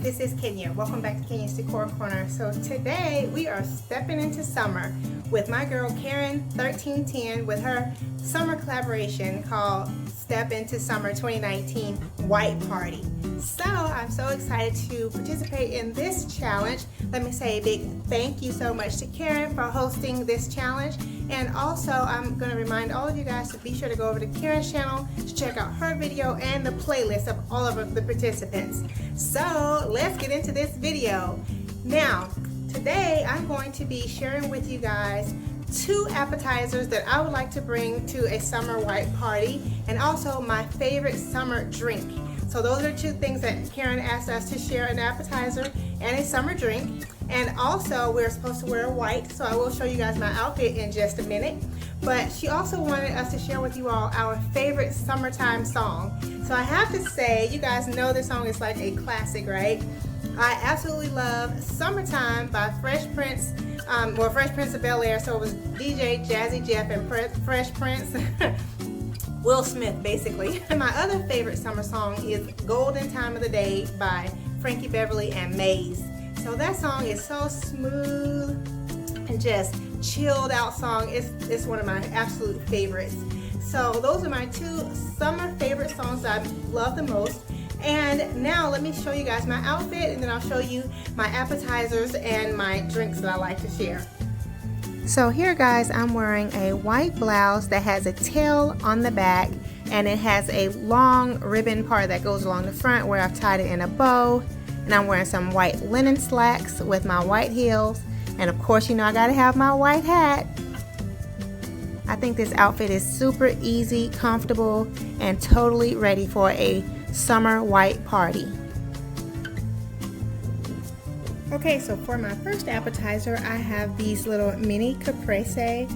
this is Kenya. Welcome back to Kenya's Decor Corner. So today we are stepping into summer with my girl Caron 1310 with her summer collaboration called Step Into Summer 2019 White Party. So I'm so excited to participate in this challenge. Let me say a big thank you so much to Caron for hosting this challenge. And also I'm going to remind all of you guys to be sure to go over to Caron's channel to check out her video and the playlist of all of the participants. So let's get into this video. Now, today I'm going to be sharing with you guys 2 appetizers that I would like to bring to a summer white party, and also my favorite summer drink. So those are 2 things that Caron asked us to share: an appetizer and a summer drink. And also we're supposed to wear white, so I will show you guys my outfit in just a minute. But she also wanted us to share with you all our favorite summertime song. So I have to say, you guys know this song is like a classic, right? I absolutely love Summertime by Fresh Prince, Fresh Prince of Bel-Air. So it was DJ Jazzy Jeff and Fresh Prince. Will Smith, basically. And my other favorite summer song is Golden Time of the Day by Frankie Beverly and Maze. So that song is so smooth and just chilled out song. It's one of my absolute favorites. So those are my 2 summer favorite songs that I love the most. And now let me show you guys my outfit, and then I'll show you my appetizers and my drinks that I like to share. So here, guys, I'm wearing a white blouse that has a tail on the back, and it has a long ribbon part that goes along the front where I've tied it in a bow. And I'm wearing some white linen slacks with my white heels, and of course, you know, I gotta have my white hat. I think this outfit is super easy, comfortable, and totally ready for a summer white party. Okay, so for my first appetizer, I have these little mini Caprese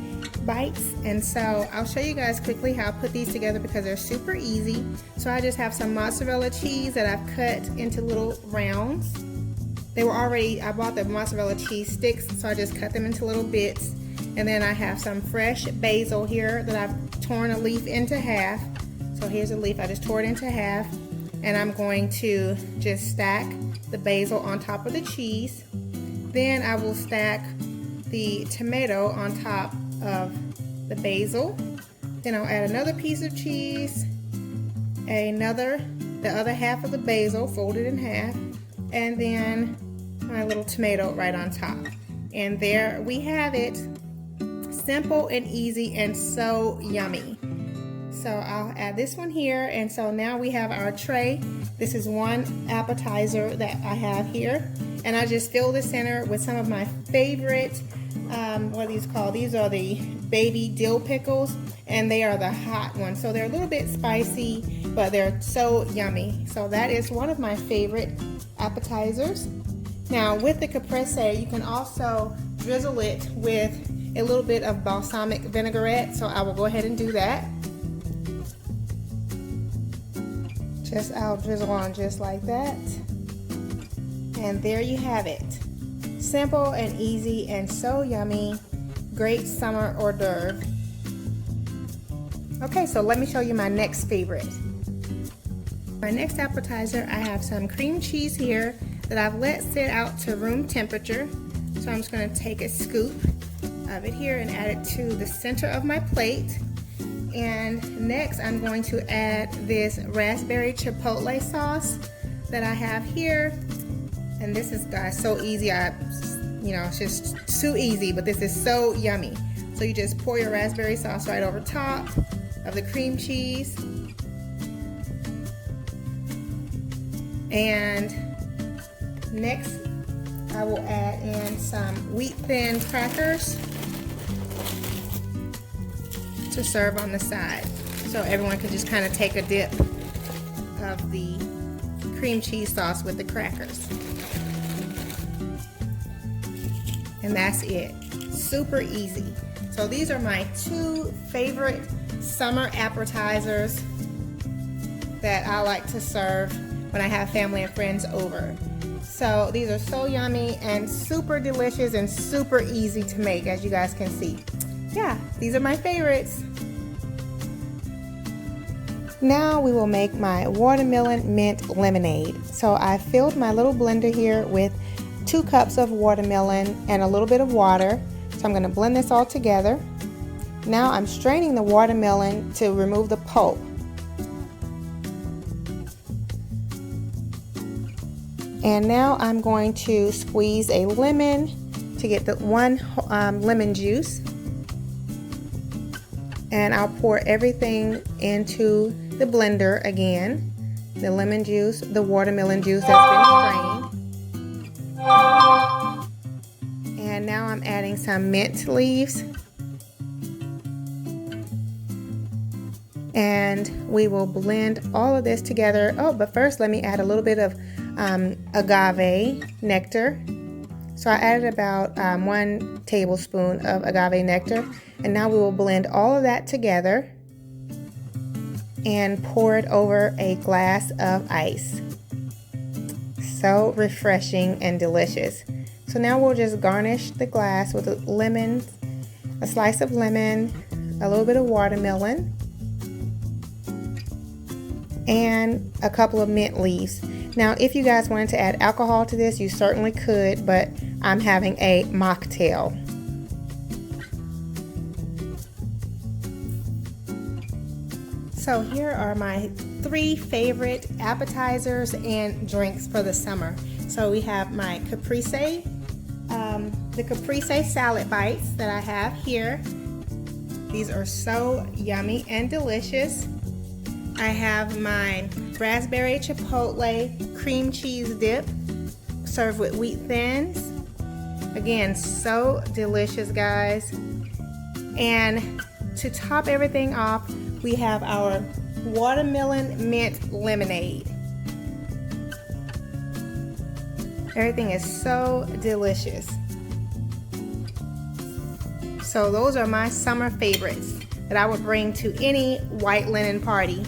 bites, and so I'll show you guys quickly how I put these together because they're super easy. So I just have some mozzarella cheese that I've cut into little rounds. I bought the mozzarella cheese sticks, so I just cut them into little bits. And then I have some fresh basil here that I've torn a leaf into half. So here's a leaf, I just tore it into half. And I'm going to just stack the basil on top of the cheese. Then I will stack the tomato on top of the basil. Then I'll add another piece of cheese, the other half of the basil folded in half, and then my little tomato right on top. And there we have it. Simple and easy and so yummy. So I'll add this one here, and so now we have our tray. This is one appetizer that I have here, and I just fill the center with some of my favorite, what are these called? These are the baby dill pickles, and they are the hot ones. So they're a little bit spicy, but they're so yummy. So that is one of my favorite appetizers. Now with the Caprese, you can also drizzle it with a little bit of balsamic vinaigrette, so I will go ahead and do that. I'll drizzle on just like that. And there you have it. Simple and easy and so yummy. Great summer hors d'oeuvre. Okay, so let me show you my next favorite. My next appetizer, I have some cream cheese here that I've let sit out to room temperature. So I'm just going to take a scoop of it here and add it to the center of my plate. And next I'm going to add this raspberry chipotle sauce that I have here. And this is, guys, so easy. It's just too easy, but this is so yummy. So you just pour your raspberry sauce right over top of the cream cheese. And next I will add in some wheat thin crackers to serve on the side, so everyone can just kind of take a dip of the cream cheese sauce with the crackers. And that's it. Super easy. So these are my 2 favorite summer appetizers that I like to serve when I have family and friends over. So these are so yummy and super delicious and super easy to make, as you guys can see. Yeah, these are my favorites. Now we will make my watermelon mint lemonade. So I filled my little blender here with 2 cups of watermelon and a little bit of water. So I'm going to blend this all together. Now I'm straining the watermelon to remove the pulp. And now I'm going to squeeze a lemon to get the 1 lemon juice. And I'll pour everything into the blender again. The lemon juice, the watermelon juice that's been strained. And now I'm adding some mint leaves. And we will blend all of this together. Oh, but first let me add a little bit of agave nectar. So I added about 1 tablespoon of agave nectar. And now we will blend all of that together and pour it over a glass of ice. So refreshing and delicious. So now we'll just garnish the glass with a lemon, a slice of lemon, a little bit of watermelon, and a couple of mint leaves. Now, if you guys wanted to add alcohol to this, you certainly could, but I'm having a mocktail. So here are my 3 favorite appetizers and drinks for the summer. So we have my Caprese, the Caprese salad bites that I have here. These are so yummy and delicious. I have my raspberry chipotle cream cheese dip served with wheat thins. Again, so delicious, guys. And to top everything off, we have our watermelon mint lemonade. Everything is so delicious. So those are my summer favorites that I would bring to any white linen party.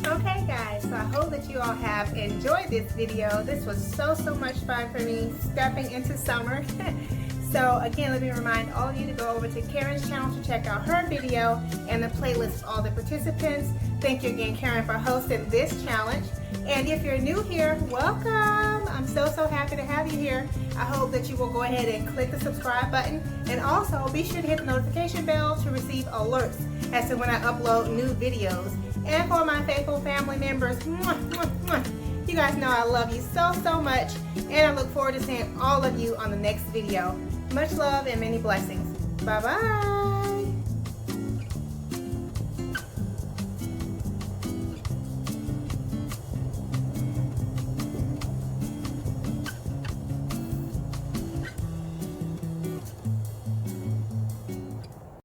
Okay guys, so I hope that you all have enjoyed this video. This was so much fun for me, stepping into summer. So again, let me remind all of you to go over to Karen's channel to check out her video and the playlist of all the participants. Thank you again, Karen, for hosting this challenge. And if you're new here, welcome. I'm so happy to have you here. I hope that you will go ahead and click the subscribe button, and also be sure to hit the notification bell to receive alerts as to when I upload new videos. And for my faithful family members, you guys know I love you so much, and I look forward to seeing all of you on the next video. Much love and many blessings. Bye bye.